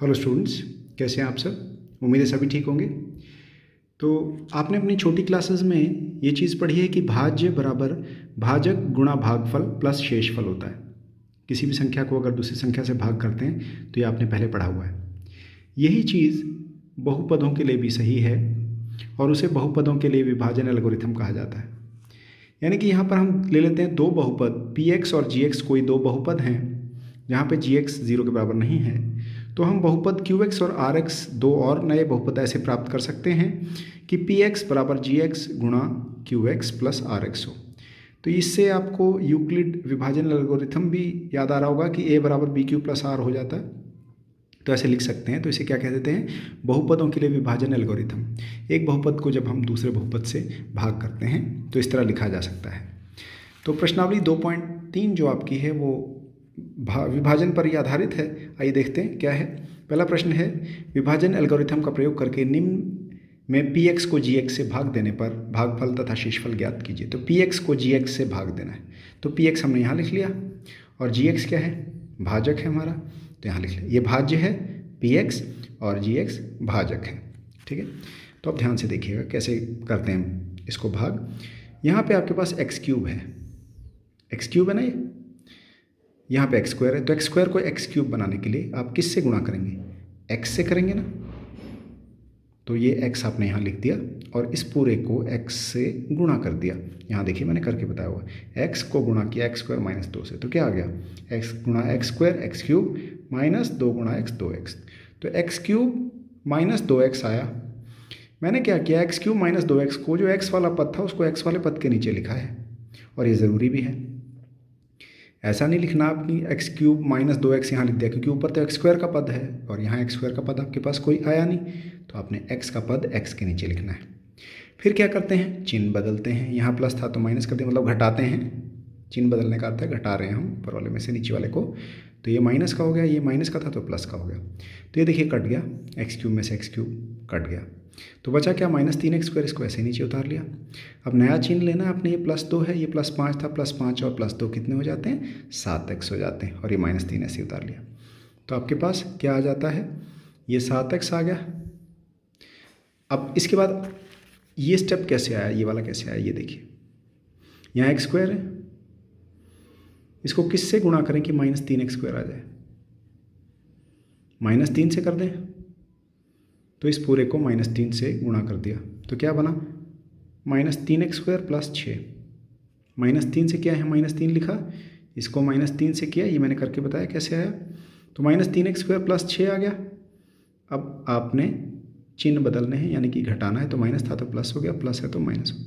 Hello students, कैसे हैं आप सब। उम्मीद है सभी ठीक होंगे। तो आपने अपनी छोटी क्लासेस में ये चीज़ पढ़ी है कि भाज्य बराबर भाजक गुणा भागफल प्लस शेषफल होता है। किसी भी संख्या को अगर दूसरी संख्या से भाग करते हैं तो ये आपने पहले पढ़ा हुआ है। यही चीज़ बहुपदों के लिए भी सही है और उसे बहुपदों के लिए विभाजन एल्गोरिथम कहा जाता है। यानी कि यहाँ पर हम ले लेते हैं दो बहुपद px और gx, कोई दो बहुपद हैं जहाँ पे gx 0 के बराबर नहीं है, तो हम बहुपद qx और rx दो और नए बहुपद ऐसे प्राप्त कर सकते हैं कि px बराबर gx गुणा qx प्लस rx हो। तो इससे आपको यूक्लिड विभाजन एल्गोरिथम भी याद आ रहा होगा कि a बराबर bq प्लस r हो जाता है। तो ऐसे लिख सकते हैं। तो इसे क्या कह देते हैं? बहुपदों के लिए विभाजन एल्गोरिथम। एक बहुपद को जब हम दूसरे बहुपद से भाग करते हैं तो इस तरह लिखा जा सकता है। तो प्रश्नावली 2.3 जो आपकी है वो विभाजन पर ही आधारित है। आइए देखते हैं क्या है। पहला प्रश्न है, विभाजन एल्गोरिथम का प्रयोग करके निम्न में px को gx से भाग देने पर भागफल तथा शेषफल ज्ञात कीजिए। तो px को gx से भाग देना है, तो px हमने यहाँ लिख लिया और gx क्या है? भाजक है हमारा, तो यहाँ लिख लिया। ये भाज्य है px और gx भाजक है। ठीक है, तो अब ध्यान से देखिएगा कैसे करते हैं इसको भाग। यहाँ पे आपके पास x क्यूब है, x क्यूब है ना, ये यहाँ पे x स्क्वायर है। तो x स्क्वायर को x क्यूब बनाने के लिए आप किस से गुणा करेंगे? x से करेंगे ना। तो ये x आपने यहाँ लिख दिया और इस पूरे को x से गुणा कर दिया। यहाँ देखिए मैंने करके बताया हुआ है, x को गुणा किया x स्क्वायर माइनस 2 से, तो क्या आ गया? x गुणा x square x cube minus 2 गुणा x 2x। तो x क्यूब माइनस 2x आया। मैंने क्या किया? x क्यूब माइनस 2x को, जो x वाला पद था उसको x वाले पद के नीचे लिखा है, और ये ज़रूरी भी है। ऐसा नहीं लिखना आपकी x क्यूब माइनस 2x यहाँ लिख दिया, क्योंकि ऊपर तो x स्क्वायर का पद है और यहाँ x स्क्वायर का पद आपके पास कोई आया नहीं, तो आपने x का पद x के नीचे लिखना है। फिर क्या करते हैं? चिन्ह बदलते हैं। यहाँ प्लस था तो माइनस कर दिया, मतलब घटाते हैं। चिन्ह बदलने का अर्थ है घटा रहे हैं हम ऊपर वाले में से नीचे वाले को। तो ये माइनस का हो गया, ये माइनस का था तो प्लस का हो गया। तो ये देखिए कट गया, एक्स क्यूब में से एक्स क्यूब कट गया, तो बचा क्या? Minus 3x square. इसको ऐसे नीचे उतार लिया। अब नया चिन्ह लेना है आपने। ये प्लस 2 है, ये प्लस 5 था, प्लस 5 और प्लस 2 कितने हो जाते हैं? 7x हो जाते हैं, और ये माइनस 3 ऐसे उतार लिया। तो आपके पास क्या आ जाता है? ये 7x आ गया। अब इसके बाद ये स्टेप कैसे आया, ये वाला कैसे आया, ये देखिए। यहाँ एक्स स्क्वायर है, इसको किससे गुणा करें कि माइनस 3x स्क्वायर आ जाए? माइनस 3 से कर दें, तो इस पूरे को माइनस 3 से गुणा कर दिया, तो क्या बना? Minus 3x square plus 6। Minus 3 से क्या है? माइनस 3 लिखा, इसको माइनस 3 से किया, ये मैंने करके बताया कैसे आया। तो माइनस 3x स्क्वायर प्लस 6 आ गया। अब आपने चिन्ह बदलने हैं, यानी कि घटाना है, तो माइनस था तो प्लस हो गया, प्लस है तो माइनस हो।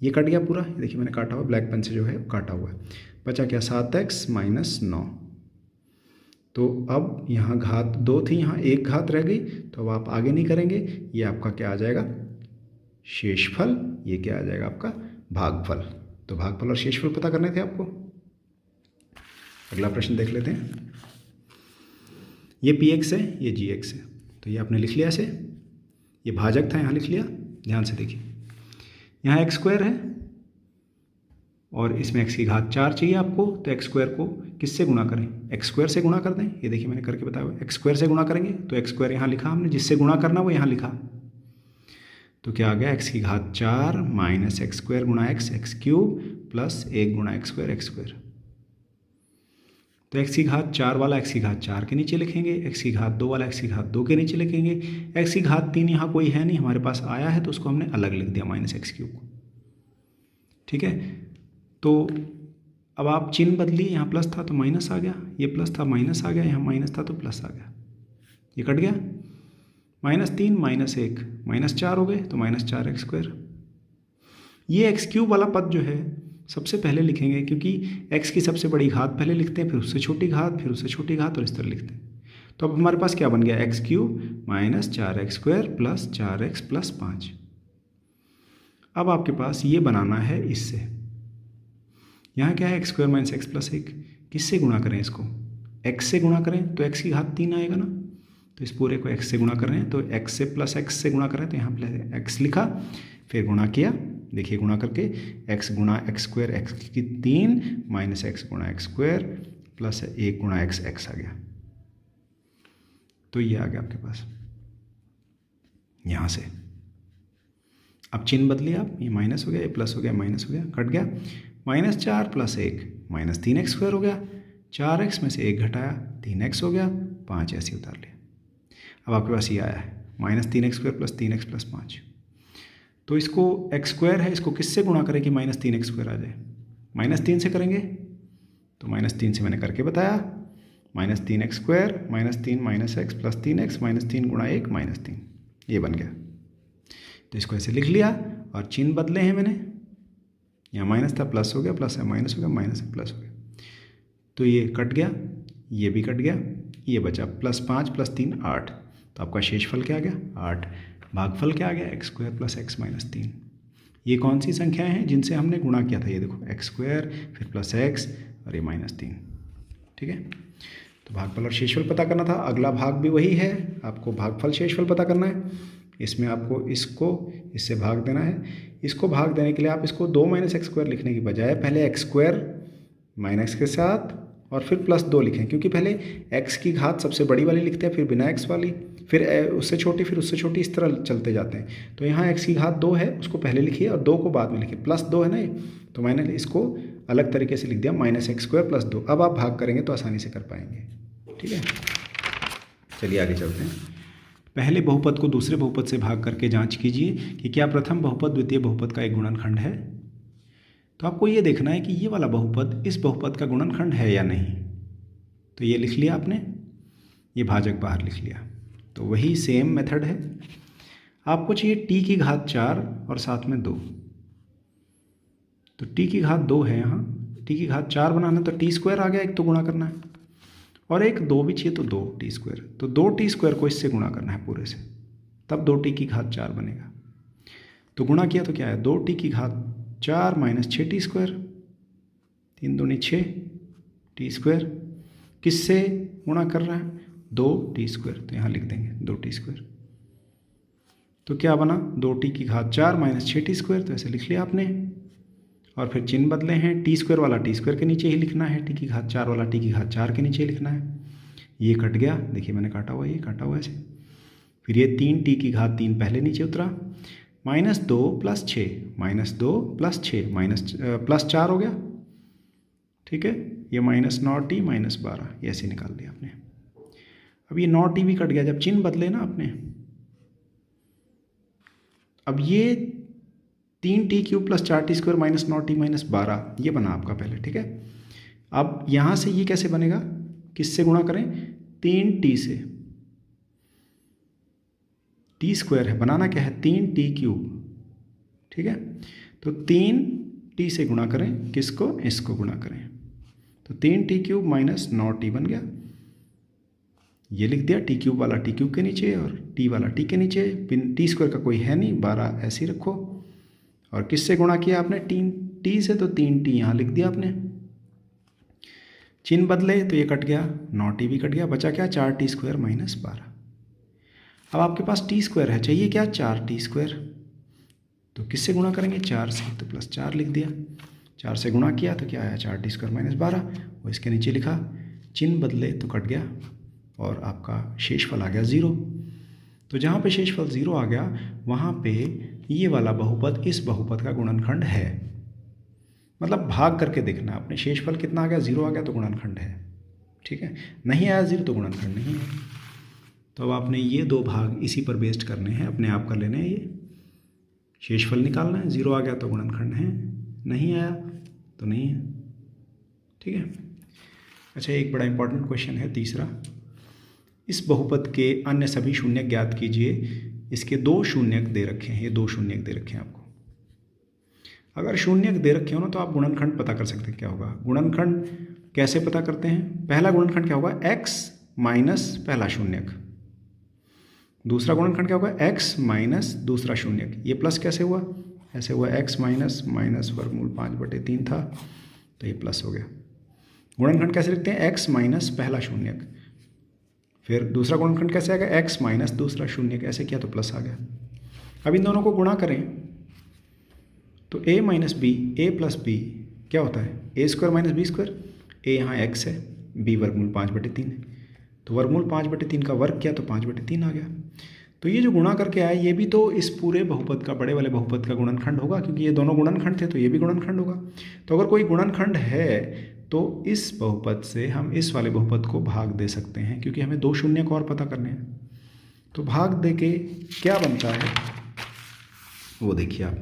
ये कट गया पूरा, ये देखिए मैंने काटा हुआ, ब्लैक पेन से जो है काटा हुआ है। बचा क्या? 7x minus 9। तो अब यहाँ घात 2 थी, यहाँ एक घात रह गई, तो अब आप आगे नहीं करेंगे। ये आपका क्या आ जाएगा? शेषफल। ये क्या आ जाएगा? आपका भागफल। तो भागफल और शेषफल पता करने थे आपको। अगला प्रश्न देख लेते हैं। ये px है, ये gx है, तो ये आपने लिख लिया ऐसे। ये भाजक था, यहाँ लिख लिया। ध्यान से देखिए, यहाँ एक्स स्क्वायर है और इसमें x की घात 4 चाहिए आपको, तो एक्स स्क्वायर को किससे गुणा करें? एक्स स्क्वायर से गुणा कर दें। ये देखिए मैंने करके बताया हुआ, एक्स स्क्वायर से गुणा करेंगे, तो एक्स स्क्वायर यहाँ लिखा हमने, जिससे गुणा करना वो यहाँ लिखा। तो क्या आ गया? x की घात 4 माइनस एक्स स्क्वायर गुणा एक्स, एक्स क्यूब प्लस 1 गुणा एक्स स्क्वायर, एक्स स्क्वायर। तो x की घात 4 वाला x की घात 4 के नीचे लिखेंगे, x की घात 2 वाला x की घात 2 के नीचे लिखेंगे। x की घात 3 यहाँ कोई है नहीं, हमारे पास आया है तो उसको हमने अलग लिख दिया, माइनस एक्स क्यूब। ठीक है, तो अब आप चिन्ह बदलिए। यहाँ प्लस था तो माइनस आ गया, ये प्लस था माइनस आ गया, यहाँ माइनस था तो प्लस आ गया, ये कट गया। माइनस 3 माइनस 1 माइनस 4 हो गए, तो माइनस 4x स्क्वायर। ये एक्स क्यूब वाला पद जो है सबसे पहले लिखेंगे, क्योंकि x की सबसे बड़ी घात पहले लिखते हैं, फिर उससे छोटी घात, फिर उससे छोटी घात, और इस तरह लिखते हैं। तो अब हमारे पास क्या बन गया? X cube minus 4x square plus 4x plus 5। अब आपके पास ये बनाना है इससे। यहाँ क्या है? X square minus x plus 1। किससे गुणा करें इसको? x से गुणा करें तो x की घात 3 आएगा ना, तो इस पूरे को x से गुणा कर रहे हैं, तो x से प्लस x से गुणा कर रहे हैं, तो यहाँ प्लस x लिखा, फिर गुणा किया। देखिए गुणा करके x गुणा एक्स स्क्वायर, एक्स की 3 माइनस एक्स गुणा एक्स स्क्वायर प्लस 1 गुणा एक्स, एक्स आ गया। तो ये आ गया आपके पास यहाँ से। अब चिन्ह बदलिए आप, ये माइनस हो गया, ये प्लस हो गया, माइनस हो गया, कट गया। -4 + 1 -3x² हो गया। 4x में से 1 घटाया, 3x हो गया, 5 ऐसे उतार लिया। अब आपके पास ये आया है -3x² + 3x + 5। तो इसको x² है, इसको किससे गुणा करें कि -3x² आ जाए? -3 से करेंगे, तो -3 से मैंने करके बताया। -3x² -3 -x + 3x -3 × 1 -3, ये बन गया। तो इसको ऐसे लिख लिया और चिन्ह बदले हैं मैंने, यहाँ माइनस था प्लस हो गया, प्लस है माइनस हो गया, माइनस है प्लस हो गया। तो ये कट गया, ये भी कट गया, ये बचा +5 + 3 8। तो आपका शेषफल क्या आ गया? 8। भागफल क्या आ गया? x² + x - 3। ये कौन सी संख्याएं हैं जिनसे हमने गुणा किया था? ये देखो x² फिर +x और ये -3। ठीक है, तो भागफल और शेषफल पता करना था। अगला भाग भी वही है, आपको भागफल शेषफल पता करना है। इसमें आपको इसको इससे भाग देना है। इसको भाग देने के लिए आप इसको 2 - x² लिखने की बजाय पहले x² - के साथ और फिर +2 लिखें, क्योंकि पहले x की घात सबसे बड़ी वाली लिखते हैं, फिर बिना x वाली, फिर उससे छोटी, फिर उससे छोटी, इस तरह चलते जाते हैं। तो यहाँ x की घात 2 है, उसको पहले लिखिए और 2 को बाद में लिखिए। +2 है ना ये, तो मैंने इसको अलग तरीके से लिख दिया -x² + 2। अब आप भाग करेंगे तो आसानी से कर पाएंगे। ठीक है, चलिए आगे चलते हैं। पहले बहुपद को दूसरे बहुपद से भाग करके जांच कीजिए कि क्या प्रथम बहुपद द्वितीय बहुपद का एक गुणनखंड है। तो आपको ये देखना है कि ये वाला बहुपद इस बहुपद का गुणनखंड है या नहीं। तो ये लिख लिया आपने, ये भाजक बाहर लिख लिया। तो वही सेम मेथड है। आपको चाहिए t की घात 4 और साथ में 2। तो t की घात 2 है यहाँ, t की घात 4 बनाना तो t² आ गया, एक तो गुणा करना है, और एक 2 भी चाहिए तो 2t²। तो 2t² को इससे गुणा करना है पूरे से, तब 2t की घात 4 बनेगा। तो गुणा किया तो क्या है? 2t की घात 4 - 6t², 3 दूनी 6 t²। किससे गुणा कर रहा है? 2t²। तो यहाँ लिख देंगे 2t²। तो क्या बना? 2t की घात 4 - 6t²। तो ऐसे लिख लिया आपने, और फिर चिन्ह बदले हैं। t² वाला t² के नीचे ही लिखना है, t की घात 4 वाला t की घात 4 के नीचे लिखना है। ये कट गया, देखिए मैंने काटा हुआ, ये काटा हुआ ऐसे। फिर ये 3t की घात 3 पहले नीचे उतरा, -2 + 6 -2 + 6 +4 हो गया। ठीक है, ये -9t - 12, ये ऐसे निकाल लिया आपने। अब ये 9t भी कट गया, जब चिन्ह बदले ना आपने। अब ये 3t³ + 4t² - 9t - 12, ये बना आपका पहले। ठीक है, अब यहाँ से ये कैसे बनेगा? किससे गुणा करें? 3t से। t² है, बनाना क्या है? 3t³। ठीक है, तो 3t से गुणा करें, किसको? इसको गुणा करें। तो 3t³ - 9t बन गया। ये लिख दिया, t³ वाला t³ के नीचे और t वाला t के नीचे। t² का कोई है नहीं, 12 ऐसे ही रखो। और किससे गुणा किया आपने? 3t से, तो 3t यहाँ लिख दिया आपने। चिन्ह बदले तो ये कट गया, 9t भी कट गया, बचा क्या? 4t² - 12। अब आपके पास t² है, चाहिए क्या? 4t²। तो किससे गुणा करेंगे? 4 से, तो +4 लिख दिया। 4 से गुणा किया तो क्या आया? 4t² - 12, वो इसके नीचे लिखा। चिन्ह बदले तो कट गया और आपका शेषफल आ गया 0। तो जहाँ पे शेषफल 0 आ गया, वहाँ पे ये वाला बहुपद इस बहुपद का गुणनखंड है। मतलब भाग करके देखना आपने, शेषफल कितना आ गया? 0 आ गया तो गुणनखंड है। ठीक है, नहीं आया 0 तो गुणनखंड नहीं है। तो अब आपने ये 2 भाग इसी पर बेस्ड करने हैं, अपने आप कर लेने हैं। ये शेषफल निकालना है, 0 आ गया तो गुणनखंड है, नहीं आया तो नहीं है। ठीक है, अच्छा, एक बड़ा इंपॉर्टेंट क्वेश्चन है तीसरा। इस बहुपद के अन्य सभी शून्यक ज्ञात कीजिए। इसके 2 शून्यक दे रखे हैं, ये 2 शून्यक दे रखे हैं आपको। अगर शून्यक दे रखे हो ना, तो आप गुणनखंड पता कर सकते हैं क्या होगा। गुणनखंड कैसे पता करते हैं? पहला गुणनखंड क्या होगा? x माइनस पहला शून्यक। दूसरा गुणनखंड क्या होगा? x माइनस दूसरा शून्यक। ये प्लस कैसे हुआ? ऐसे हुआ, x माइनस वर्गमूल 5/3 था, तो ये प्लस हो गया। गुणनखंड कैसे लिखते हैं? x माइनस पहला शून्यक। फिर दूसरा गुणनखंड कैसे आएगा? x माइनस दूसरा शून्यक, ऐसे किया तो प्लस आ गया। अब इन दोनों को गुणा करें तो a minus B, a plus B क्या होता है? a² - b²। a यहाँ x है, b वर्गमूल 5/3 है। तो वर्गमूल 5/3 का वर्ग किया तो 5/3 आ गया। तो ये जो गुणा करके आया ये भी तो इस पूरे बहुपद का, बड़े वाले बहुपद का गुणनखंड होगा, क्योंकि ये दोनों गुणनखंड थे तो ये भी गुणनखंड होगा। तो अगर कोई गुणनखंड है तो इस बहुपद से हम इस वाले बहुपद को भाग दे सकते हैं, क्योंकि हमें 2 शून्य और पता करने हैं। तो भाग दे के क्या बनता है वो देखिए आप,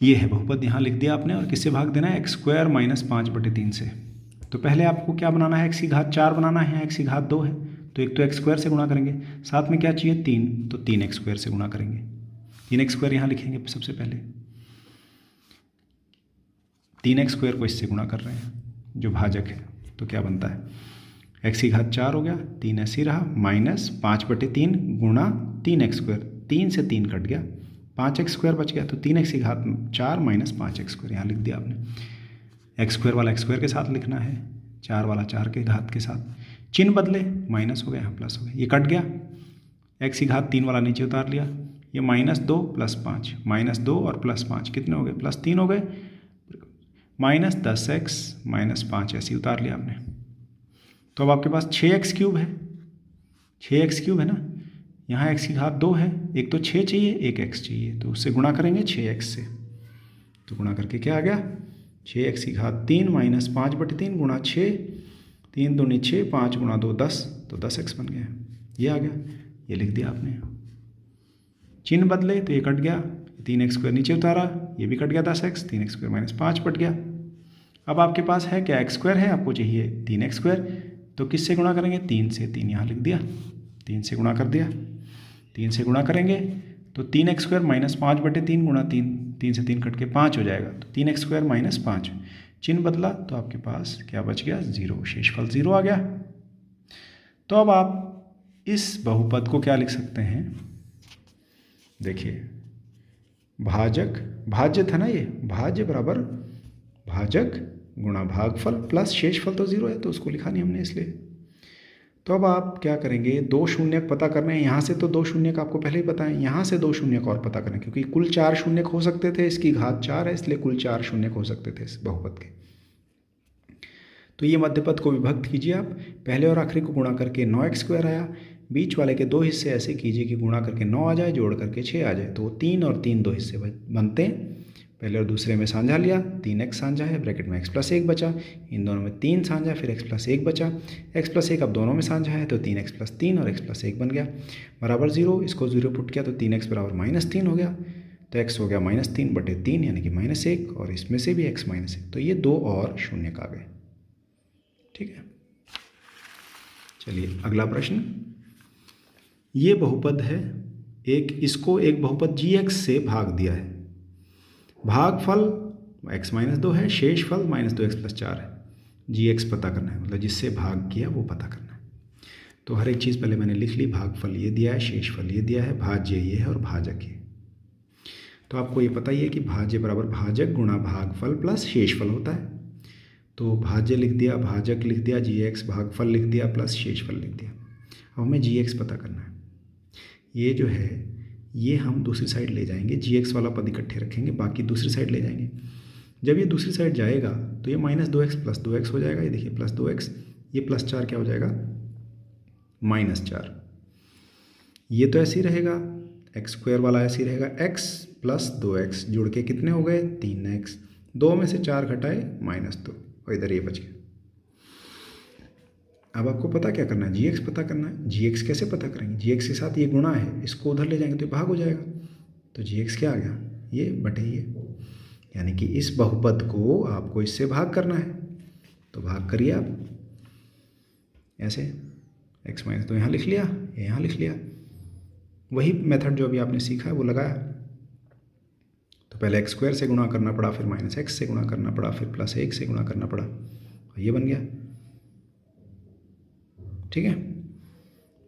ये है बहुपद, यहाँ लिख दिया आपने। और किससे भाग देना है? x² - 5/3 से। तो पहले आपको क्या बनाना है? x की घात 4 बनाना है, x की घात 2 है तो एक तो x² से गुणा करेंगे, साथ में क्या चाहिए? 3, तो 3x² से गुणा करेंगे। 3x² यहाँ लिखेंगे सबसे पहले, 3x² को इससे गुणा कर रहे हैं जो भाजक है। तो क्या बनता है? x की घात 4 हो गया, 3 ऐसे ही रहा, माइनस 5/3 गुणा 3x², 3 से 3 कट गया, 5x² बच गया। तो 3x की घात 4 माइनस 5x² यहाँ लिख दिया आपने। x² वाला x² के साथ लिखना है, 4 वाला 4 के घात के साथ, चिन्ह बदले, माइनस हो गया यहाँ प्लस हो गया, ये कट गया। x की घात 3 वाला नीचे उतार लिया, ये -2 + 5, -2 और +5 कितने हो गए? +3 हो गए, -10x - 5 ऐसे ही उतार लिया आपने। तो अब आपके पास 6x³ है, 6x³ है ना, यहाँ x की घात 2 है, एक तो 6 चाहिए, एक x चाहिए, तो उससे गुणा करेंगे 6x से। तो गुणा करके क्या आ गया? 6x की घात 3 माइनस 5/3 गुणा 6, 3 दूनी 6, 5 गुणा 2 10, तो 10x बन गया। ये आ गया, ये लिख दिया आपने। चिन्ह बदले तो ये कट गया, 3x² नीचे उतारा, ये भी कट गया 10x, 3x² - 5 कट गया। अब आपके पास है क्या? x² है, आपको चाहिए 3x², तो किससे गुणा करेंगे? 3 से, 3 यहाँ लिख दिया, 3 से गुणा कर दिया। 3 से गुणा करेंगे तो 3x² - 5/3 गुणा 3, 3 से 3 कट के 5 हो जाएगा, तो 3x² - 5, चिन्ह बदला तो आपके पास क्या बच गया? 0, शेषफल 0 आ गया। तो अब आप इस बहुपद को क्या लिख सकते हैं? देखिए, भाजक, भाज्य था ना ये, भाज्य बराबर भाजक गुणा भागफल प्लस शेषफल, तो 0 है तो उसको लिखा नहीं हमने इसलिए। तो अब आप क्या करेंगे? 2 शून्यक पता करने हैं, यहाँ से तो 2 शून्यक आपको पहले ही पता है, यहाँ से 2 शून्यक और पता करें, क्योंकि कुल 4 शून्यक हो सकते थे, इसकी घात 4 है इसलिए कुल 4 शून्यक हो सकते थे इस बहुपद के। तो ये मध्यपद को विभक्त कीजिए आप, पहले और आखिरी को गुणा करके 9x² आया, बीच वाले के 2 हिस्से ऐसे कीजिए कि गुणा करके 9 आ जाए, जोड़ करके 6 आ जाए, तो 3 और 3 2 हिस्से बनते हैं। पहले और दूसरे में साझा लिया, 3x साझा है, ब्रैकेट में x+1 बचा, इन दोनों में 3 साझा, फिर x+1 बचा, x+1 अब दोनों में साझा है तो 3x+3 और x+1 बन गया बराबर 0। इसको 0 पुट किया तो 3x बराबर -3 हो गया, तो x हो गया -3/3 यानी कि -1, और इसमें से भी x -1, तो ये 2 और शून्यक आ गए। ठीक है, चलिए अगला प्रश्न। ये बहुपद है एक, इसको एक बहुपद gx से भाग दिया है, भागफल x - 2 है, शेषफल -2x+4 है, gx पता करना है, मतलब जिससे भाग किया वो पता करना है। तो हर एक चीज़ पहले मैंने लिख ली, भागफल ये दिया है, शेषफल ये दिया है, भाज्य ये है और भाजक ये। तो आपको ये पता ही है कि भाज्य बराबर भाजक गुणा भागफल प्लस शेषफल होता है। तो भाज्य लिख दिया, भाजक लिख दिया, gx भागफल लिख दिया प्लस शेषफल लिख दिया। अब हमें gx पता करना है। ये जो है ये हम दूसरी साइड ले जाएंगे, gx वाला पद इकट्ठे रखेंगे, बाकी दूसरी साइड ले जाएंगे। जब ये दूसरी साइड जाएगा तो ये -2x + 2x हो जाएगा, ये देखिए +2x, ये +4 क्या हो जाएगा? -4। ये तो ऐसे ही रहेगा, x² वाला ऐसे ही रहेगा, x + 2x जुड़ के कितने हो गए? 3x, 2 में से 4 घटाए -2, और इधर ये बच गया। अब आपको पता क्या करना है? gx पता करना है। gx कैसे पता करेंगे? gx के साथ ये गुणा है, इसको उधर ले जाएंगे तो भाग हो जाएगा, तो gx क्या आ गया? ये बटे ये, यानी कि इस बहुपद को आपको इससे भाग करना है, तो भाग करिए आप ऐसे, x - 2 यहाँ लिख लिया, यहाँ लिख लिया, वही मेथड जो अभी आपने सीखा है वो लगाया। तो पहले x² से गुणा करना पड़ा, फिर -x से गुणा करना पड़ा, फिर +1 से गुणा करना पड़ा, और ये बन गया। ठीक है,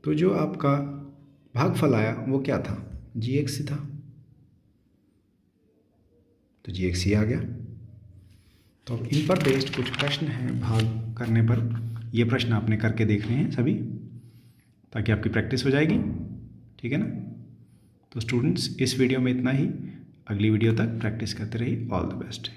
तो जो आपका भागफल आया वो क्या था? gx ही था, तो gx ही आ गया। तो अब इन पर बेस्ड कुछ प्रश्न हैं भाग करने पर, ये प्रश्न आपने करके देखने हैं सभी, ताकि आपकी प्रैक्टिस हो जाएगी। ठीक है ना? तो स्टूडेंट्स, इस वीडियो में इतना ही, अगली वीडियो तक प्रैक्टिस करते रहिए। All the best.